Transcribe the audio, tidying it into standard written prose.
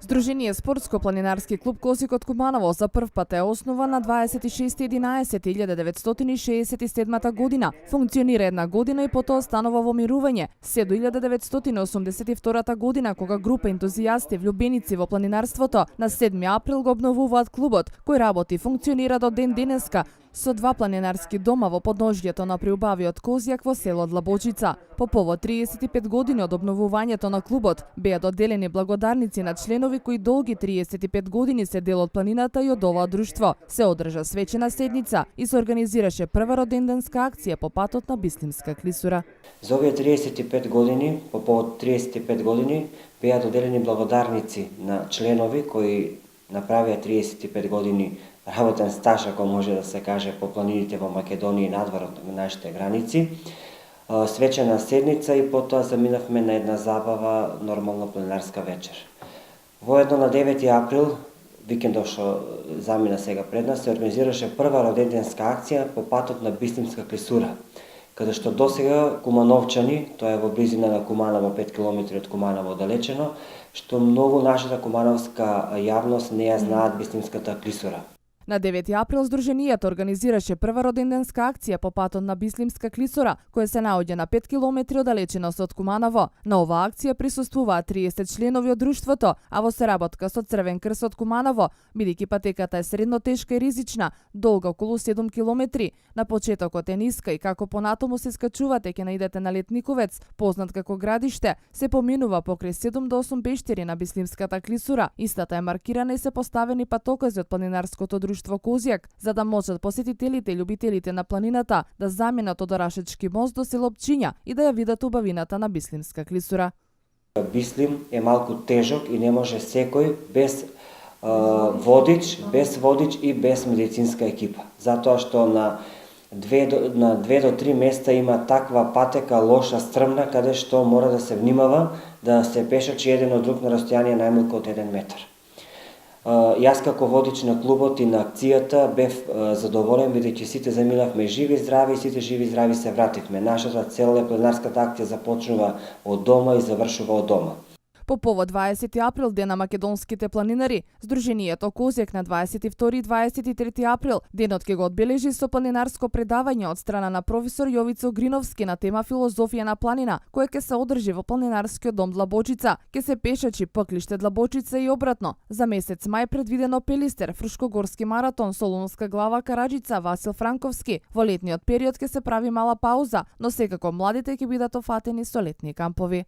Здружение Спортско-планинарски клуб Косик од Куманово за прв пат е основан на 26.11.1967 година. Функционира една година и потоа станува во мирување, се до 1982 година, кога група ентузијасти влюбеници во планинарството на 7 април го обновуваат клубот, кој работи и функционира до ден денеска, со 2 планинарски дома во подножјето на приубавиот Козјак во село Длабочица. По повод 35 години од обновувањето на клубот, беа доделени благодарници на членови кои долги 35 години се дел од планината и од оваа друштво. Се одржа свечена седница и се организираше прва роденденска акција по патот на Бислимска клисура. За овие 35 години, по повод 35 години, беа доделени благодарници на членови кои направија 35 години работен стаж, ако може да се каже, по планините во Македонија и надвор од нашите граници. Свечена седница и потоа заминавме на една забава, нормална планинарска вечер. Воедно на 9 април, викендов што замина сега пред нас, се организираше прва роденденска акција по патот на Бислимска клисура, каде што досега кумановчани, тоа е во близина на Куманово, 5 км од Куманово далечено, што многу нашата кумановска јавност не ја знаат Бислимската клисура. На 9 април Здруженијето организираше прва роденденска акција по патот на Бислимска клисура, која се наоѓа на 5 км оддалеченост од Куманово. На оваа акција присуствуваат 30 членови од друштвото, а во соработка со Црвен крст од Куманово, бидејќи патеката е средно тешка и ризична, долга околу 7 км. На почетокот е ниска и како понатаму се скачувате ќе наидете на Летниковец, познат како градиште, се поминува покрај 7 до 8 пештери на Бислимската клисура. Истата е маркирана и се поставени патокази од планинарското друштво Козјак, за да можат посетителите и љубителите на планината да заминат од Орашечки мост до село Пчиња и да ја видат убавината на Бислимска клисура. Бислим е малку тежок и не може секој без водич и без медицинска екипа. Затоа што на 2 до 3 места има таква патека лоша, стрмна, каде што мора да се внимава да се пешачи еден од друг на растојание најмалку од 1 метар. Јас како водич на клубот и на акцијата бев задоволен бидејќи сите заминавме живи и здрави и сите живи и здрави се вративме. Нашата цел е планинарската акција започнува од дома и завршува од дома. По повод 20 април, ден на македонските планинари, Здруженијето Козјак на 22 и 23 април денот ќе го одбележи со планинарско предавање од страна на професор Јовицо Гриновски на тема филозофија на планина, која ќе се одржи во планинарскиот дом Длабочица. Ќе се пешачи Пъклиште Длабочица и обратно. За месец мај предвидено Пелистер, Фрушкогорски маратон, Солунска глава, Караџица, Васил Франковски. Во летниот период ќе се прави мала пауза, но секако младите ќе бидат офатени со летни кампови.